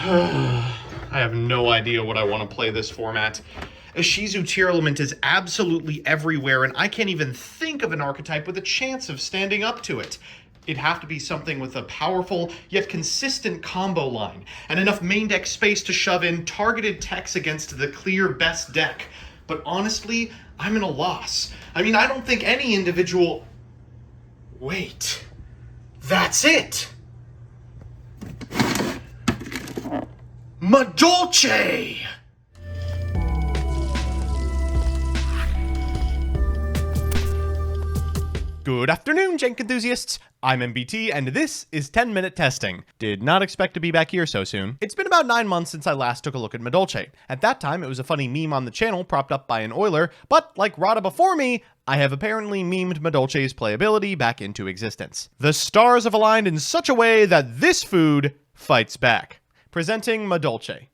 I have no idea what I want to play this format. ISHIZU tier element is absolutely everywhere, and I can't even think of an archetype with a chance of standing up to it. It'd have to be something with a powerful yet consistent combo line, and enough main deck space to shove in targeted techs against the clear best deck. But honestly, I'm in a loss. I mean, I don't think any individual... Wait. That's it! Madolche! Good afternoon, Jank enthusiasts! I'm MBT, and this is 10-Minute Testing. Did not expect to be back here so soon. It's been about 9 months since I last took a look at Madolche. At that time, it was a funny meme on the channel propped up by an oiler, but like Rada before me, I have apparently memed Madolche's playability back into existence. The stars have aligned in such a way that this food fights back. Presenting Madolche.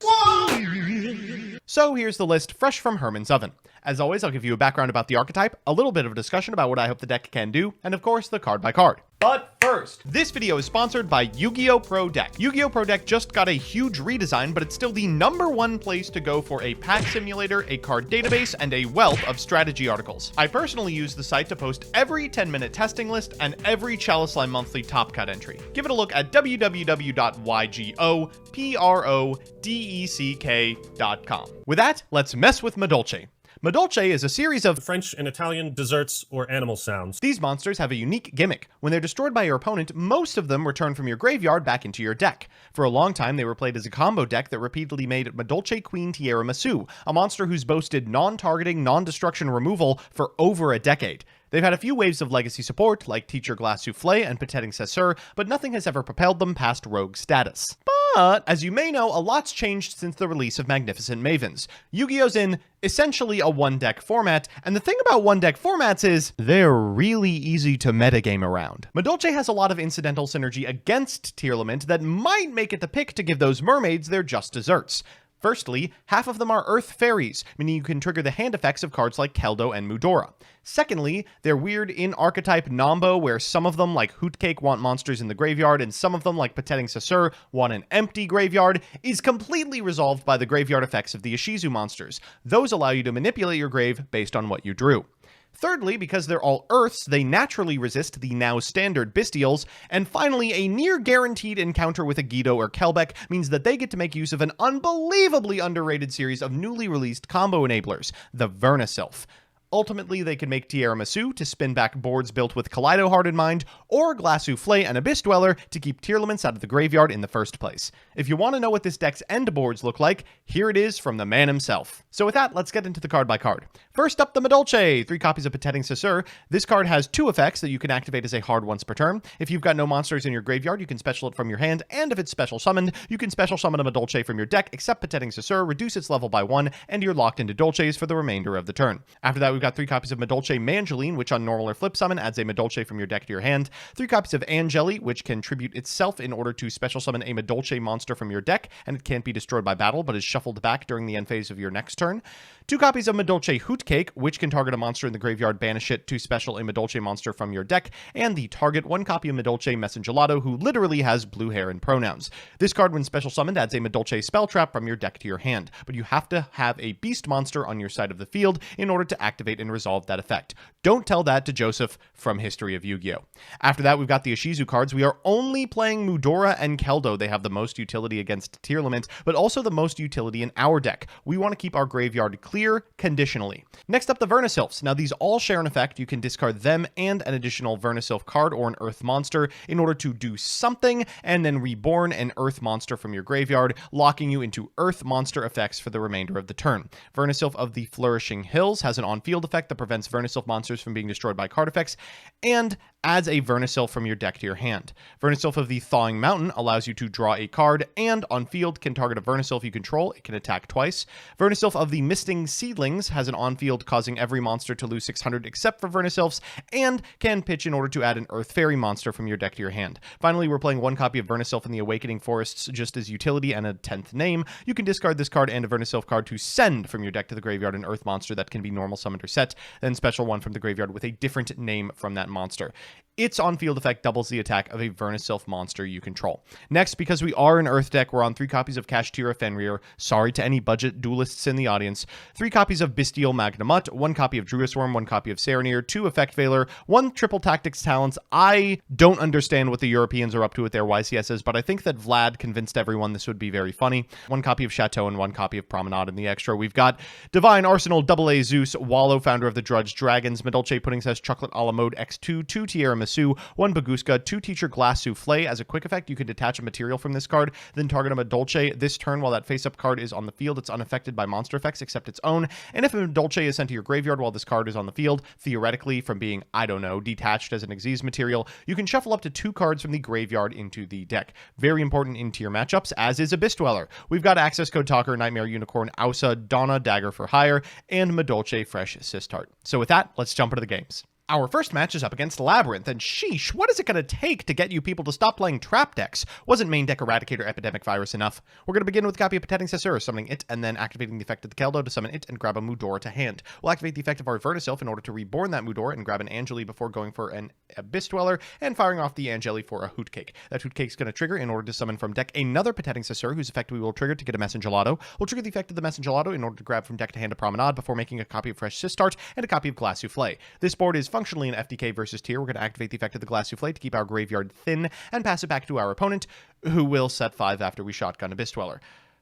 So here's the list fresh from Herman's oven. As always, I'll give you a background about the archetype, a little bit of a discussion about what I hope the deck can do, and of course, the card by card. But first, this video is sponsored by Yu-Gi-Oh! Pro Deck. Yu-Gi-Oh! Pro Deck just got a huge redesign, but it's still the #1 place to go for a pack simulator, a card database, and a wealth of strategy articles. I personally use the site to post every 10-minute testing list and every Chalice Line Monthly Top Cut entry. Give it a look at www.ygoprodeck.com. With that, let's mess with Madolche. Madolche is a series of French and Italian desserts or animal sounds. These monsters have a unique gimmick. When they're destroyed by your opponent, most of them return from your graveyard back into your deck. For a long time, they were played as a combo deck that repeatedly made Madolche Queen Tiramisu, a monster who's boasted non-targeting, non-destruction removal for over a decade. They've had a few waves of legacy support, like Teacher Glass Soufflé and Petting Cesseur, but nothing has ever propelled them past rogue status. But, as you may know, a lot's changed since the release of Magnificent Mavens. Yu-Gi-Oh's in essentially a one-deck format, and the thing about one-deck formats is they're really easy to metagame around. Madolche has a lot of incidental synergy against Tearlament that might make it the pick to give those mermaids their just desserts. Firstly, half of them are Earth Fairies, meaning you can trigger the hand effects of cards like Keldo and Mudora. Secondly, they're weird in Archetype Nombo, where some of them, like Hootcake, want monsters in the graveyard, and some of them, like Petting Cesseur, want an empty graveyard, is completely resolved by the graveyard effects of the ISHIZU monsters. Those allow you to manipulate your grave based on what you drew. Thirdly, because they're all Earths, they naturally resist the now standard Bestials. And finally, a near guaranteed encounter with a Guido or Kelbeck means that they get to make use of an unbelievably underrated series of newly released combo enablers, the VERNUSYLPH. Ultimately, they can make Tiramisu to spin back boards built with Kaleido Heart in mind, or Glass Soufflé and Abyss Dweller to keep Tearlaments out of the graveyard in the first place. If you want to know what this deck's end boards look like, here it is from the man himself. So with that, let's get into the card by card. First up, the Madolche, 3 copies of Petting Cesseur. This card has 2 effects that you can activate as a hard once per turn. If you've got no monsters in your graveyard, you can special it from your hand, and if it's special summoned, you can special summon a Madolche from your deck, except Petting Cesseur, reduce its level by 1, and you're locked into Dolches for the remainder of the turn. After that, we've got 3 copies of Madolche Mangeline, which on normal or flip summon adds a Madolche from your deck to your hand. 3 copies of Angeli, which can tribute itself in order to special summon a Madolche monster from your deck, and it can't be destroyed by battle, but is shuffled back during the end phase of your next turn. 2 copies of Madolche Hootcake, which can target a monster in the graveyard, banish it to special a Madolche monster from your deck, and the target 1 copy of Madolche Messengelato, who literally has blue hair and pronouns. This card, when special summoned, adds a Madolche spell trap from your deck to your hand, but you have to have a beast monster on your side of the field in order to activate and resolve that effect. Don't tell that to Joseph from History of Yu-Gi-Oh! After that, we've got the ISHIZU cards. We are only playing Mudora and Keldo. They have the most utility against Tearlament, but also the most utility in our deck. We want to keep our graveyard clear conditionally. Next up, the VERNUSYLPHs. Now, these all share an effect. You can discard them and an additional VERNUSYLPH card or an Earth monster in order to do something, and then reborn an Earth monster from your graveyard, locking you into Earth monster effects for the remainder of the turn. VERNUSYLPH of the Flourishing Hills has an on-field effect that prevents VERNUSYLPH monsters from being destroyed by card effects, and adds a VERNUSYLPH from your deck to your hand. VERNUSYLPH of the Thawing Mountain allows you to draw a card, and on field can target a VERNUSYLPH you control. It can attack twice. VERNUSYLPH of the Misting Seedlings has an on-field causing every monster to lose 600 except for VERNUSYLPHs, and can pitch in order to add an Earth Fairy monster from your deck to your hand. Finally, we're playing 1 copy of VERNUSYLPH in the Awakening Forests just as utility and a 10th name. You can discard this card and a VERNUSYLPH card to send from your deck to the graveyard an Earth monster that can be normal summoned or set, then special one from the graveyard with a different name from that monster. Its on-field effect doubles the attack of a VERNUSYLPH monster you control. Next, because we are an Earth deck, we're on 3 copies of Kashtira Fenrir. Sorry to any budget duelists in the audience. 3 copies of Bestial Magnamut, 1 copy of Druisworm, 1 copy of Saronir, 2 Effect Veiler, 1 Triple Tactics Talents. I don't understand what the Europeans are up to with their YCSs, but I think that Vlad convinced everyone this would be very funny. 1 copy of Chateau and 1 copy of Promenade in the extra. We've got Divine Arsenal, AA Zeus, Wallow, founder of the Drudge Dragons, Madolche Pudding says Chocolate a la Mode X2, 2 Tierra Masu, 1 Baguska, 2 Teacher Glass Souffle. As a quick effect, you can detach a material from this card, then target a Madolche. This turn, while that face-up card is on the field, it's unaffected by monster effects except its own. And if a Madolche is sent to your graveyard while this card is on the field, theoretically, from being, I don't know, detached as an Xyz material, you can shuffle up to 2 cards from the graveyard into the deck. Very important in tier matchups, as is Abyss Dweller. We've got Access Code Talker, Nightmare Unicorn, Ausa, Donna, Dagger for Hire, and Madolche Fresh Sistart. So with that, let's jump into the games. Our first match is up against Labyrinth, and sheesh, what is it going to take to get you people to stop playing trap decks? Wasn't main deck Eradicator Epidemic Virus enough? We're going to begin with a copy of Pathetic Cesseur, summoning it, and then activating the effect of the Keldo to summon it and grab a Mudora to hand. We'll activate the effect of our VERNUSYLPH in order to reborn that Mudora and grab an Angeli before going for an Abyss Dweller and firing off the Angeli for a Hootcake. That Hootcake's going to trigger in order to summon from deck another Pathetic Cesseur, whose effect we will trigger to get a Messengelato. We'll trigger the effect of the Messengelato in order to grab from deck to hand a Promenade before making a copy of Fresh Sistart and a copy of Glass Souffle. This board is functionally an FDK versus tier. We're going to activate the effect of the Glass Souffle to keep our graveyard thin and pass it back to our opponent, who will set 5 after we shotgun Abyss Dweller.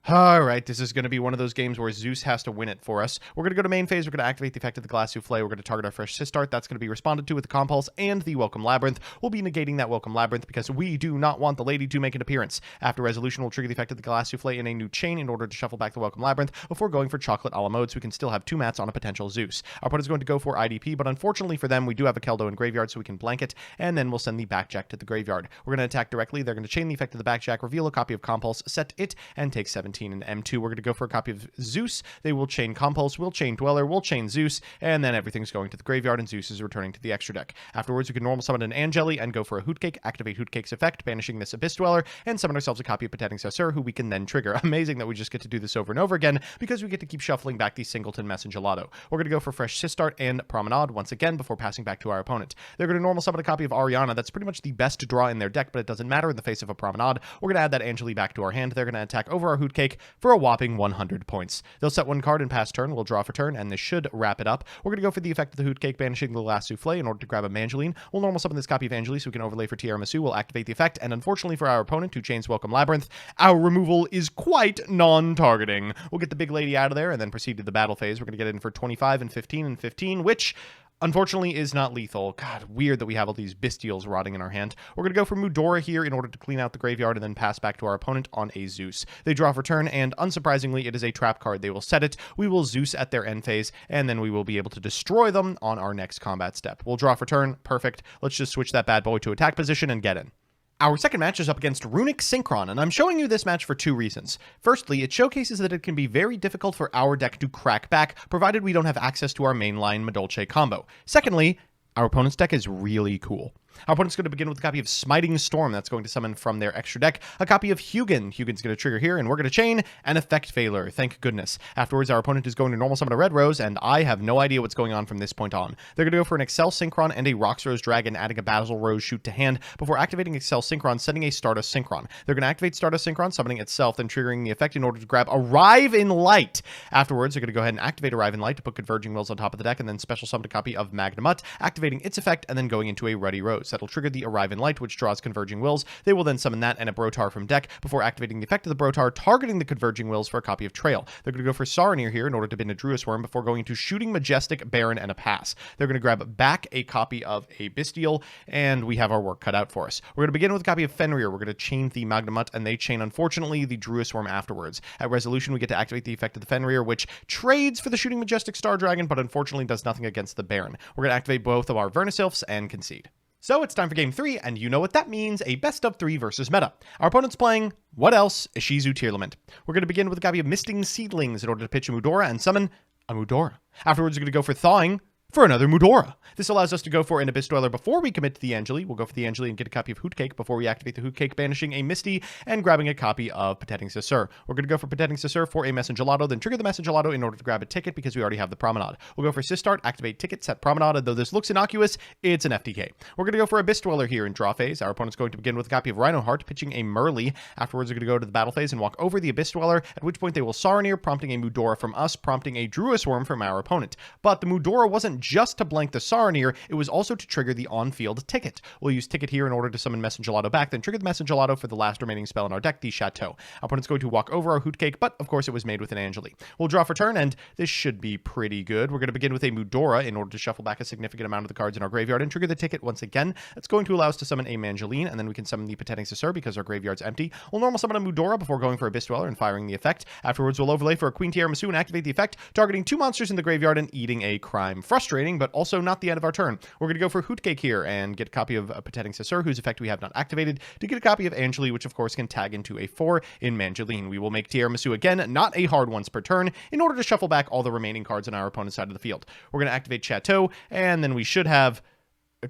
Alright, this is going to be one of those games where Zeus has to win it for us. We're going to go to main phase, we're going to activate the effect of the Glass Souffle, we're going to target our Fresh Sistart, that's going to be responded to with the Compulse and the Welcome Labyrinth. We'll be negating that Welcome Labyrinth because we do not want the lady to make an appearance. After resolution, we'll trigger the effect of the Glass Souffle in a new chain in order to shuffle back the Welcome Labyrinth before going for Chocolate a la Mode so we can still have 2 mats on a potential Zeus. Our opponent's going to go for IDP, but unfortunately for them, we do have a Keldo in graveyard so we can blank it, and then we'll send the Backjack to the graveyard. We're going to attack directly, they're going to chain the effect of the Backjack, reveal a copy of Compulse, set it, and take 17 in M2. We're going to go for a copy of Zeus. They will chain Compulse, we'll chain Dweller, we'll chain Zeus, and then everything's going to the graveyard and Zeus is returning to the extra deck. Afterwards, we can normal summon an Angeli and go for a Hootcake, activate Hootcake's effect, banishing this Abyss Dweller, and summon ourselves a copy of Pathetic Cesseur, who we can then trigger. Amazing that we just get to do this over and over again, because we get to keep shuffling back the Singleton Messengelato. We're going to go for Fresh Sistart and Promenade once again before passing back to our opponent. They're going to normal summon a copy of Ariana. That's pretty much the best draw in their deck, but it doesn't matter in the face of a Promenade. We're going to add that Angeli back to our hand. They're going to attack over our Hootcake for a whopping 100 points. They'll set 1 card and pass turn. We'll draw for turn, and this should wrap it up. We're going to go for the effect of the Hootcake, banishing the Glass Souffle in order to grab a Mangeline. We'll normal summon this copy of Angeli so we can overlay for Tierra Masu. We'll activate the effect, and unfortunately for our opponent, who chains Welcome Labyrinth, our removal is quite non-targeting. We'll get the big lady out of there and then proceed to the battle phase. We're going to get in for 25 and 15 and 15, which unfortunately is not lethal. God, weird that we have all these Bestials rotting in our hand. We're going to go for Mudora here in order to clean out the graveyard and then pass back to our opponent on a Zeus. They draw for turn, and unsurprisingly, it is a trap card. They will set it, we will Zeus at their end phase, and then we will be able to destroy them on our next combat step. We'll draw for turn. Perfect. Let's just switch that bad boy to attack position and get in. Our second match is up against Runic Synchron, and I'm showing you this match for 2 reasons. Firstly, it showcases that it can be very difficult for our deck to crack back, provided we don't have access to our mainline Madolche combo. Secondly, our opponent's deck is really cool. Our opponent's going to begin with a copy of Smiting Storm. That's going to summon from their extra deck a copy of Hugin. Hugin's going to trigger here, and we're going to chain an Effect Veiler. Thank goodness. Afterwards, our opponent is going to normal summon a Red Rose, and I have no idea what's going on from this point on. They're going to go for an Excel Synchron and a Roxrose Dragon, adding a Battle Rose shoot to hand before activating Excel Synchron, sending a Stardust Synchron. They're going to activate Stardust Synchron, summoning itself, then triggering the effect in order to grab Arrive in Light. Afterwards, they're going to go ahead and activate Arrive in Light to put Converging Wills on top of the deck, and then special summon a copy of Magnamut, activating its effect, and then going into a Ruddy Rose. That'll trigger the Arrive in Light, which draws Converging Wills. They will then summon that and a Brotar from deck before activating the effect of the Brotar, targeting the Converging Wills for a copy of Trail. They're going to go for Saronir here in order to bin a Druisworm before going to Shooting Majestic, Baron, and a pass. They're going to grab back a copy of a Bestial, and we have our work cut out for us. We're going to begin with a copy of Fenrir. We're going to chain the Magnamut, and they chain, unfortunately, the Druisworm afterwards. At resolution, we get to activate the effect of the Fenrir, which trades for the Shooting Majestic Star Dragon, but unfortunately does nothing against the Baron. We're going to activate both of our VERNUSYLPHs and concede. So it's time for game 3, and you know what that means, a best of 3 versus meta. Our opponent's playing, what else? ISHIZU Tearlament. We're going to begin with a copy of Misting Seedlings in order to pitch a Mudora and summon a Mudora. Afterwards, we're going to go for Thawing, for another Mudora. This allows us to go for an Abyss Dweller before we commit to the Angeli. We'll go for the Angeli and get a copy of Hootcake before we activate the Hootcake, banishing a Misty and grabbing a copy of Patetting Sisur. We're going to go for Patetting Sisur for a Messengelato, then trigger the Messengelato in order to grab a ticket because we already have the Promenade. We'll go for Sistart, activate ticket, set Promenade, and though this looks innocuous, it's an FTK. We're going to go for Abyss Dweller here in draw phase. Our opponent's going to begin with a copy of Rhinoheart, pitching a Merly. Afterwards, we're going to go to the battle phase and walk over the Abyss Dweller, at which point they will Saronir, prompting a Mudora from us, prompting a Druisworm from our opponent. But the Mudora wasn't just to blank the Saronir, it was also to trigger the on-field ticket. We'll use ticket here in order to summon Messengelato back, then trigger the Messengelato for the last remaining spell in our deck, the Chateau. Our opponent's going to walk over our Hootcake, but of course it was made with an Angeli. We'll draw for turn, and this should be pretty good. We're going to begin with a Mudora in order to shuffle back a significant amount of the cards in our graveyard and trigger the ticket once again. That's going to allow us to summon a Mangeline, and then we can summon the Patetting Sisur because our graveyard's empty. We'll normal summon a Mudora before going for Abyss Dweller and firing the effect. Afterwards, we'll overlay for a Queen Tiramisu and activate the effect, targeting 2 monsters in the graveyard and eating a Crime. Frustrating, but also not the end of our turn. We're going to go for Hootcake here and get a copy of Patetting Sisur, whose effect we have not activated, to get a copy of Angeli, which of course can tag into a 4 in Mangeline. We will make Tiramisu again, not a hard once per turn, in order to shuffle back all the remaining cards on our opponent's side of the field. We're going to activate Chateau, and then we should have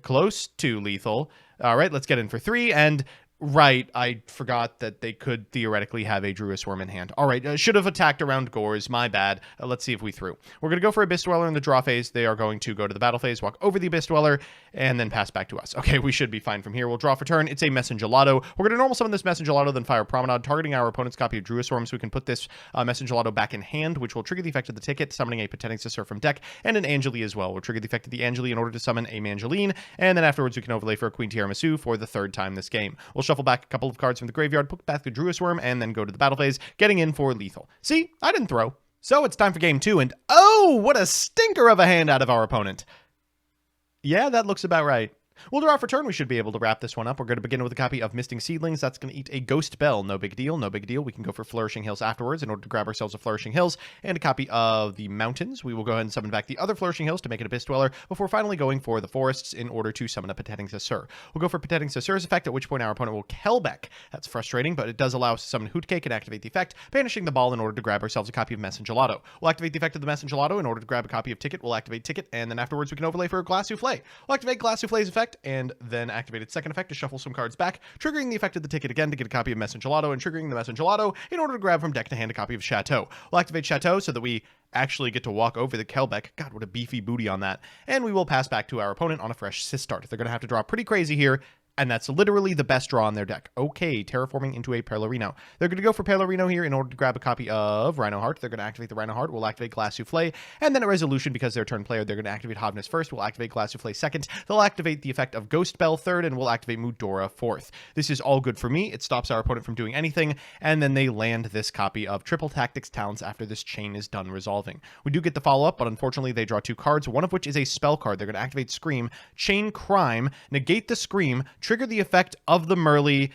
close to lethal. All right, let's get in for 3, and right, I forgot that they could theoretically have a Druisworm in hand. All right, should have attacked around Gores, my bad. Let's see if we threw. We're going to go for Abyss Dweller in the draw phase. They are going to go to the battle phase, walk over the Abyss Dweller, and then pass back to us. Okay, we should be fine from here. We'll draw for turn. It's a Messengelato. We're going to normal summon this Messengelato, then fire Promenade, targeting our opponent's copy of Druisworm, so we can put this Messengelato back in hand, which will trigger the effect of the ticket, summoning a Patetting Sisur from deck, and an Angeli as well. We'll trigger the effect of the Angeli in order to summon a Mangeline, and then afterwards we can overlay for a Queen Tiramisu for the 3rd time this game. We'll shuffle back a couple of cards from the graveyard, put back the Druisworm, and then go to the battle phase, getting in for lethal. See, I didn't throw. So it's time for game 2, and oh, what a stinker of a hand out of our opponent. Yeah, that looks about right. We'll draw for turn. We should be able to wrap this one up. We're going to begin with a copy of Misting Seedlings. That's going to eat a Ghost Bell. No big deal. No big deal. We can go for Flourishing Hills afterwards in order to grab ourselves a Flourishing Hills and a copy of the Mountains. We will go ahead and summon back the other Flourishing Hills to make it Abyss Dweller before finally going for the Forests in order to summon a Patetting Sisur. We'll go for Patetting Sisur's effect, at which point our opponent will Kelbeck. That's frustrating, but it does allow us to summon Hootcake and activate the effect, banishing the ball in order to grab ourselves a copy of Messengelato. We'll activate the effect of the Messengelato in order to grab a copy of Ticket. We'll activate Ticket, and then afterwards we can overlay for a Glass Souffle. We'll activate Glass Souffle's effect, and then activate its second effect to shuffle some cards back, triggering the effect of the ticket again to get a copy of Messengelato, and triggering the Messengelato in order to grab from deck to hand a copy of Chateau. We'll activate Chateau so that we actually get to walk over the Kelbeck. God, what a beefy booty on that. And we will pass back to our opponent on a fresh Sistart. They're going to have to draw pretty crazy here, and that's literally the best draw on their deck. Okay, terraforming into a Perlorino. They're going to go for Perlorino here in order to grab a copy of Rhinoheart. They're going to activate the Rhinoheart. We'll activate Glass Souffle, and then a Resolution because they're turn player. They're going to activate Havness first. We'll activate Glass Souffle second. They'll activate the effect of Ghost Bell third, and we'll activate Mudora fourth. This is all good for me. It stops our opponent from doing anything, and then they land this copy of Triple Tactics Talents after this chain is done resolving. We do get the follow-up, but unfortunately they draw 2 cards, one of which is a spell card. They're going to activate Scream, chain Crime, negate the Scream, trigger the effect of the Merly.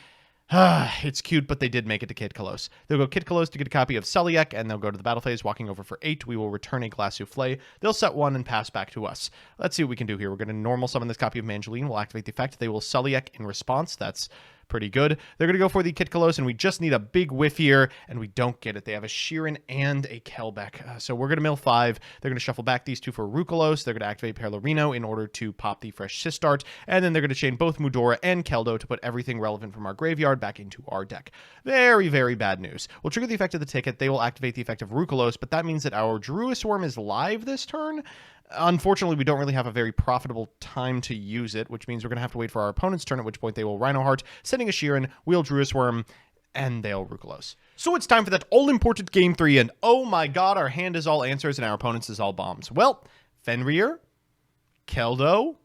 It's cute, but they did make it to Kid Kalos. They'll go Kid Kalos to get a copy of Celiac, and they'll go to the battle phase, walking over for 8. We will return a Glass Souffle. They'll set 1 and pass back to us. Let's see what we can do here. We're going to normal summon this copy of Mangeline. We'll activate the effect. They will Celiac in response. That's pretty good. They're going to go for the Kid Kalos, and we just need a big whiff here, and we don't get it. They have a Sheeran and a Kelbeck. So we're going to mill 5. They're going to shuffle back these 2 for Rukolos. They're going to activate Perlorino in order to pop the fresh Sistart, and then they're going to chain both Mudora and Keldo to put everything relevant from our graveyard back into our deck. Very, very bad news. We'll trigger the effect of the ticket. They will activate the effect of Rukolos, but that means that our Druisworm is live this turn. Unfortunately, we don't really have a very profitable time to use it, which means we're going to have to wait for our opponent's turn, at which point they will Rhinoheart, sending a Sheeran, wheel Druisworm, and they'll Rukolos. So it's time for that all-important Game 3, and oh my god, our hand is all answers and our opponent's is all bombs. Well, Fenrir, Keldo,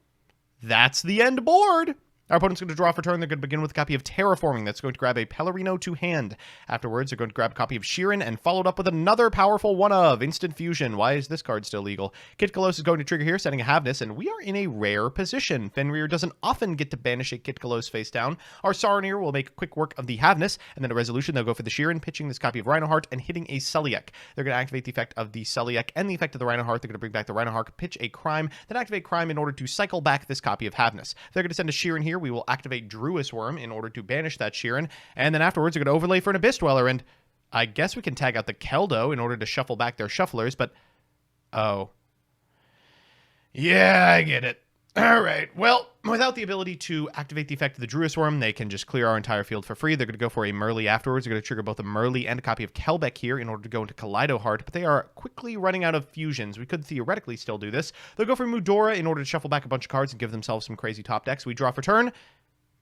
that's the end board. Our opponent's going to draw for turn. They're going to begin with a copy of Terraforming. That's going to grab a Pellerino to hand. Afterwards, they're going to grab a copy of Sheeran and followed up with another powerful one of Instant Fusion. Why is this card still legal? Kit Kalos is going to trigger here, setting a Havness, and we are in a rare position. Fenrir doesn't often get to banish a Kit Kalos face down. Our Saronir will make quick work of the Havness, and then a Resolution. They'll go for the Sheeran, pitching this copy of Rhinoheart and hitting a Celiac. They're going to activate the effect of the Celiac and the effect of the Rhinoheart. They're going to bring back the Rhinoheart, pitch a Crime, then activate Crime in order to cycle back this copy of Havness. They're going to send a Sheeran here. We will activate Druisworm in order to banish that Sheeran, and then afterwards they're going to overlay for an Abyss Dweller, and I guess we can tag out the Keldo in order to shuffle back their shufflers, but oh. Yeah, I get it. All right. Well, without the ability to activate the effect of the Druisworm, they can just clear our entire field for free. They're going to go for a Merly afterwards. They're going to trigger both a Merly and a copy of Kelbeck here in order to go into Kaleido Heart, but they are quickly running out of fusions. We could theoretically still do this. They'll go for Mudora in order to shuffle back a bunch of cards and give themselves some crazy top decks. We draw for turn,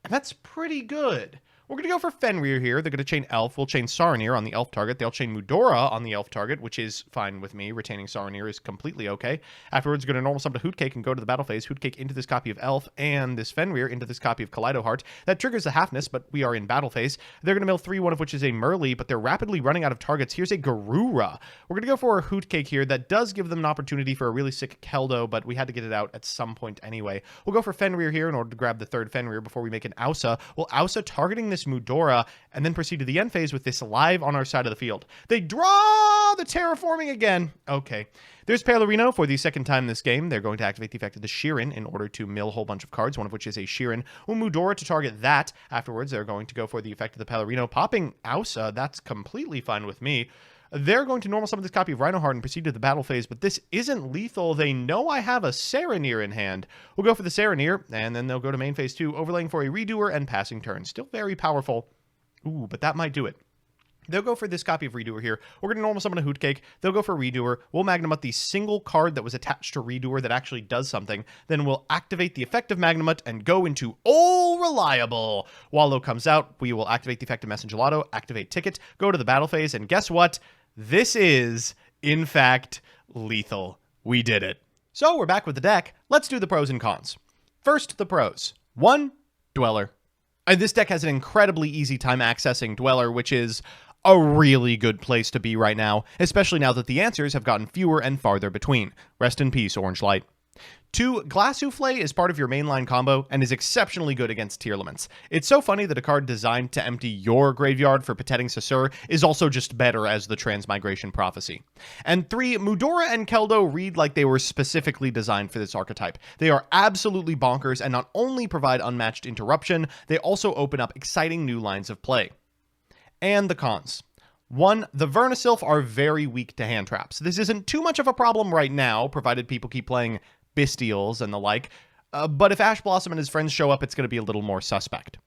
and that's pretty good. We're going to go for Fenrir here. They're going to chain Elf. We'll chain Saronir on the Elf target. They'll chain Mudora on the Elf target, which is fine with me. Retaining Saronir is completely okay. Afterwards, we're going to normal summon to Hootcake and go to the battle phase. Hootcake into this copy of Elf and this Fenrir into this copy of Kaleido Heart. That triggers the Halfness, but we are in battle phase. They're going to mill 3, one of which is a Merly, but they're rapidly running out of targets. Here's a Garura. We're going to go for a Hootcake here. That does give them an opportunity for a really sick Keldo, but we had to get it out at some point anyway. We'll go for Fenrir here in order to grab the third Fenrir before we make an Ausa. Well, Ausa targeting this Mudora, and then proceed to the end phase with this live on our side of the field. They draw the terraforming again. Okay. There's Pellerino for the second time this game. They're going to activate the effect of the Sheeran in order to mill a whole bunch of cards, one of which is a Sheeran. Mudora to target that. Afterwards, they're going to go for the effect of the Pellerino, popping Ausa. That's completely fine with me. They're going to normal summon this copy of Rhinoheart and proceed to the battle phase, but this isn't lethal. They know I have a Saronir in hand. We'll go for the Saronir, and then they'll go to main phase 2, overlaying for a Redoer and passing turn. Still very powerful. Ooh, but that might do it. They'll go for this copy of Redoer here. We're going to normal summon a Hootcake. They'll go for Redoer. We'll Magnamut the single card that was attached to Redoer that actually does something. Then we'll activate the effect of Magnamut and go into All Reliable. Wallow comes out. We will activate the effect of Messengelato, activate Ticket, go to the battle phase, and guess what? This is, in fact, lethal. We did it. So we're back with the deck. Let's do the pros and cons. First, the pros. 1, Dweller. This deck has an incredibly easy time accessing Dweller, which is a really good place to be right now, especially now that the answers have gotten fewer and farther between. Rest in peace, Orange Light. 2, Glass Souffle is part of your mainline combo and is exceptionally good against Tearlaments. It's so funny that a card designed to empty your graveyard for Patetting Sasur is also just better as the Transmigration Prophecy. And 3, Mudora and Keldo read like they were specifically designed for this archetype. They are absolutely bonkers and not only provide unmatched interruption, they also open up exciting new lines of play. And the cons. 1, the VERNUSYLPH are very weak to hand traps. This isn't too much of a problem right now, provided people keep playing Bestials and the like, but if Ash Blossom and his friends show up, it's going to be a little more suspect.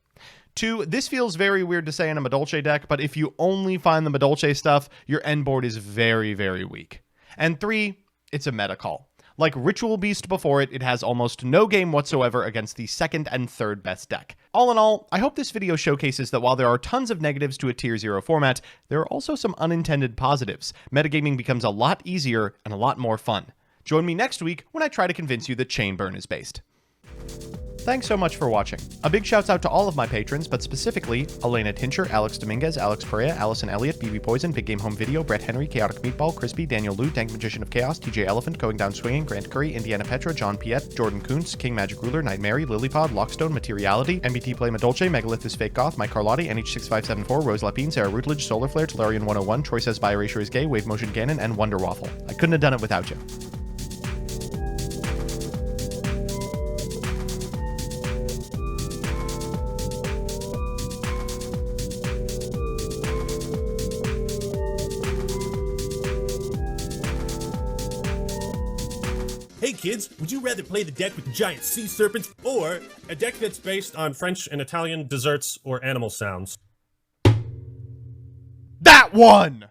2, this feels very weird to say in a Madolche deck, but if you only find the Madolche stuff, your end board is very, very weak. And 3, it's a meta call. Like Ritual Beast before it, it has almost no game whatsoever against the second and third best deck. All in all, I hope this video showcases that while there are tons of negatives to a Tier 0 format, there are also some unintended positives. Metagaming becomes a lot easier and a lot more fun. Join me next week when I try to convince you that Chainburn is based. Thanks so much for watching. A big shouts out to all of my patrons, but specifically Elena Tincher, Alex Dominguez, Alex Perea, Allison Elliott, BB Poison, Big Game Home Video, Brett Henry, Chaotic Meatball, Crispy, Daniel Liu, Dank Magician of Chaos, TJ Elephant, Going Down Swinging, Grant Curry, Indiana Petra, John Piet, Jordan Kuntz, King Magic Ruler, Night Mary, Lilypod, Lockstone, Materiality, MBT Play Madolche, Megalith is Fake Goth, Mike Carlotti, NH6574, Rose Lapine, Sarah Rutledge, Solar Flare, Tolarian 101, Troy Says Bi Erasure is Gay, Wave Motion Ganon, and Wonder Waffle. I couldn't have done it without you. Hey kids, would you rather play the deck with giant sea serpents or a deck that's based on French and Italian desserts or animal sounds? That one!